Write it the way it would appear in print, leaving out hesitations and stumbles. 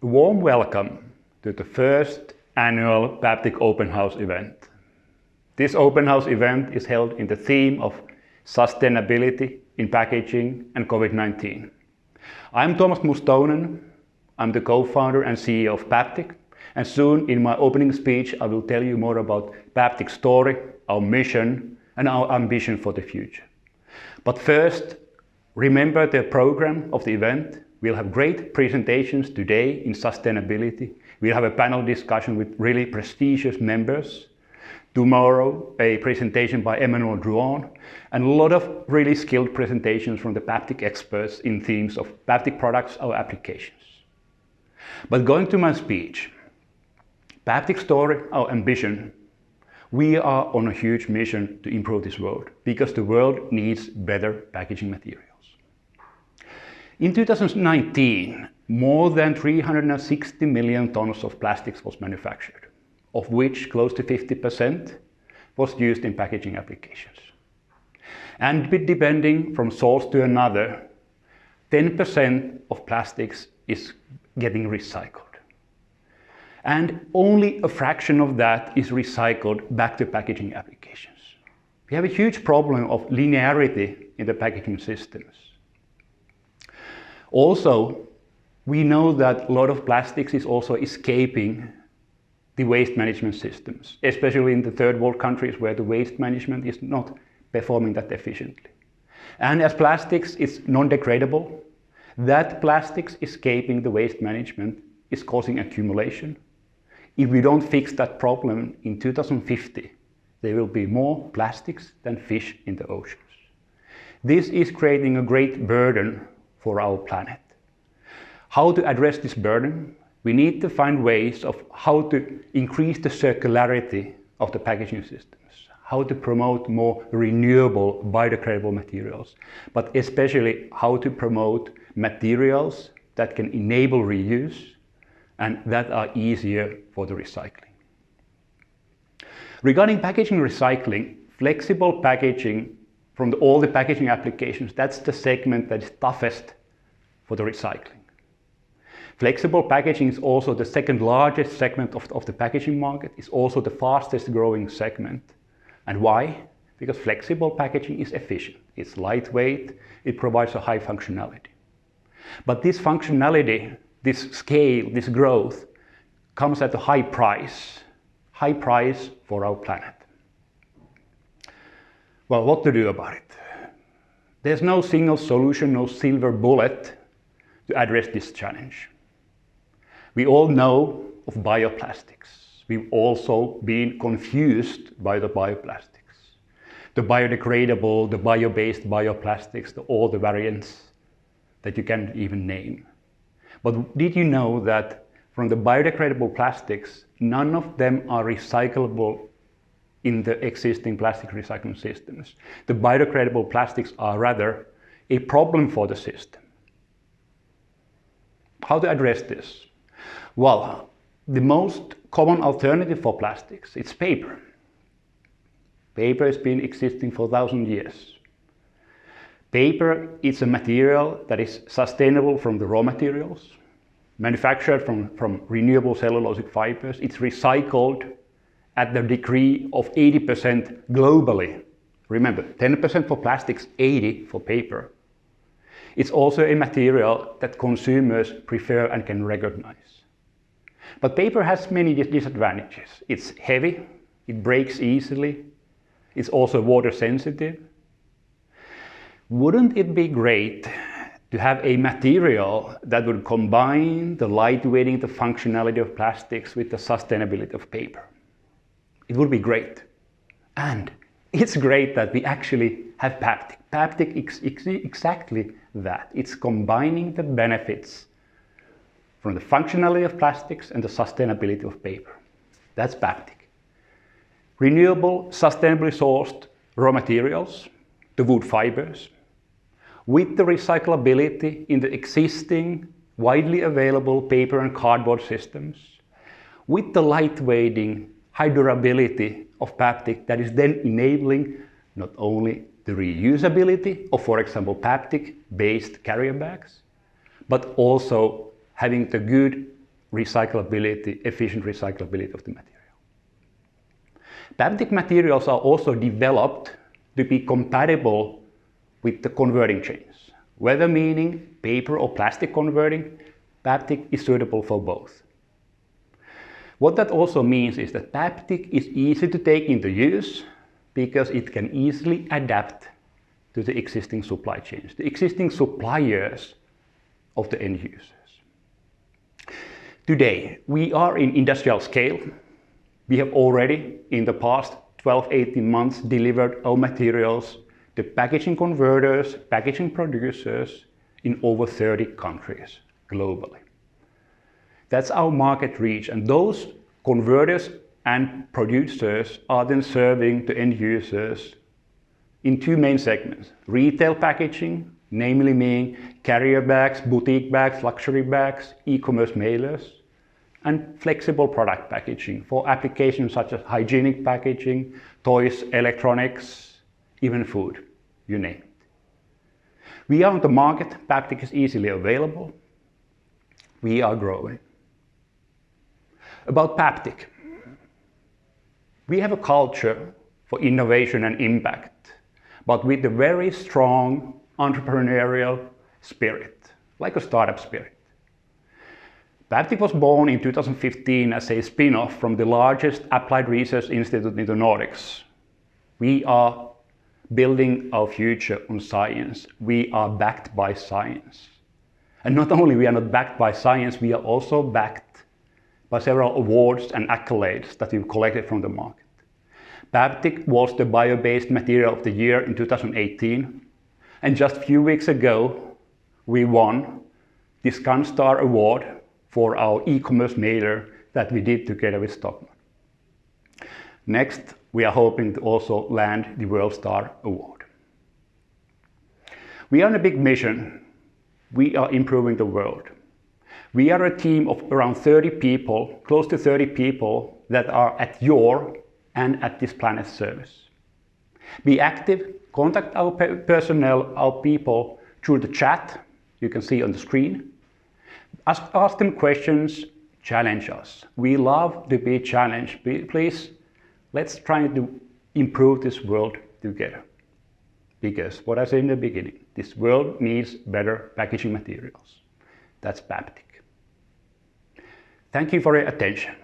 A warm welcome to the first annual Paptic Open House event. This open house event is held in the theme of sustainability in packaging and COVID-19. I'm Tuomas Mustonen. I'm the co-founder and CEO of Paptic, and soon in my opening speech I will tell you more about Paptic's story, our mission and our ambition for the future. But first, remember the program of the event. We'll have great presentations today in sustainability. We'll have a panel discussion with really prestigious members. Tomorrow, a presentation by Emmanuel Drouin, and a lot of really skilled presentations from the Paptic experts in themes of Paptic products or applications. But going to my speech, Paptic story, our ambition. We are on a huge mission to improve this world because the world needs better packaging materials. In 2019, more than 360 million tons of plastics was manufactured, of which close to 50% was used in packaging applications. And depending from source to another, 10% of plastics is getting recycled. And only a fraction of that is recycled back to packaging applications. We have a huge problem of linearity in the packaging systems. Also, we know that a lot of plastics is also escaping the waste management systems, especially in the third world countries where the waste management is not performing that efficiently. And as plastics is non-degradable, that plastics escaping the waste management is causing accumulation. If we don't fix that problem in 2050, there will be more plastics than fish in the oceans. This is creating a great burden for our planet. How to address this burden? We need to find ways of how to increase the circularity of the packaging systems, how to promote more renewable, biodegradable materials, but especially how to promote materials that can enable reuse and that are easier for the recycling. Regarding packaging recycling, flexible packaging from all the packaging applications, that's the segment that is toughest for the recycling. Flexible packaging is also the second largest segment of the packaging market. It's also the fastest growing segment. And why? Because flexible packaging is efficient. It's lightweight, it provides a high functionality. But this functionality, this scale, this growth comes at a high price for our planet. Well, what to do about it? There's no single solution, no silver bullet to address this challenge. We all know of bioplastics. We've also been confused by the bioplastics. The biodegradable, the bio-based bioplastics, all the variants that you can't even name. But did you know that from the biodegradable plastics, none of them are recyclable in the existing plastic recycling systems? The biodegradable plastics are rather a problem for the system. How to address this? Well, the most common alternative for plastics, it's paper. Paper has been existing for 1,000 years. Paper is a material that is sustainable from the raw materials, manufactured from renewable cellulosic fibers. It's recycled at the degree of 80% globally. Remember, 10% for plastics, 80% for paper. It's also a material that consumers prefer and can recognize. But paper has many disadvantages. It's heavy, it breaks easily, it's also water sensitive. Wouldn't it be great to have a material that would combine the lightweighting, the functionality of plastics with the sustainability of paper? It would be great. And it's great that we actually have Paptic. Paptic is exactly that. It's combining the benefits from the functionality of plastics and the sustainability of paper. That's Paptic. Renewable, sustainably sourced raw materials, the wood fibers, with the recyclability in the existing, widely available paper and cardboard systems, with the lightweighting, high durability of Paptic that is then enabling not only the reusability of, for example, Paptic-based carrier bags, but also having the good recyclability, efficient recyclability of the material. Paptic materials are also developed to be compatible with the converting chains. Whether meaning paper or plastic converting, Paptic is suitable for both. What that also means is that Paptic is easy to take into use because it can easily adapt to the existing supply chains, the existing suppliers of the end users. Today, we are in industrial scale. We have already, in the past 12-18 months, delivered our materials to packaging converters, packaging producers in over 30 countries globally. That's our market reach, and those converters and producers are then serving the end users in two main segments. Retail packaging, namely meaning carrier bags, boutique bags, luxury bags, e-commerce mailers, and flexible product packaging for applications such as hygienic packaging, toys, electronics, even food, you name it. We are on the market, Paptic is easily available. We are growing. About Paptic, we have a culture for innovation and impact, but with a very strong entrepreneurial spirit, like a startup spirit. Paptic was born in 2015 as a spin-off from the largest applied research institute in the Nordics. We are building our future on science. We are backed by science. And not only we are not backed by science, we are also backed by several awards and accolades that we've collected from the market. Paptic was the bio-based material of the year in 2018. And just a few weeks ago, we won the ScanStar Award for our e-commerce mailer that we did together with Stockmann. Next, we are hoping to also land the World Star Award. We are on a big mission. We are improving the world. We are a team of around 30 people, close to 30 people that are at your and at this planet's service. Be active, contact our personnel, our people through the chat you can see on the screen. Ask them questions, challenge us. We love to be challenged. Please, let's try to improve this world together. Because what I said in the beginning, this world needs better packaging materials. That's Paptic. Thank you for your attention.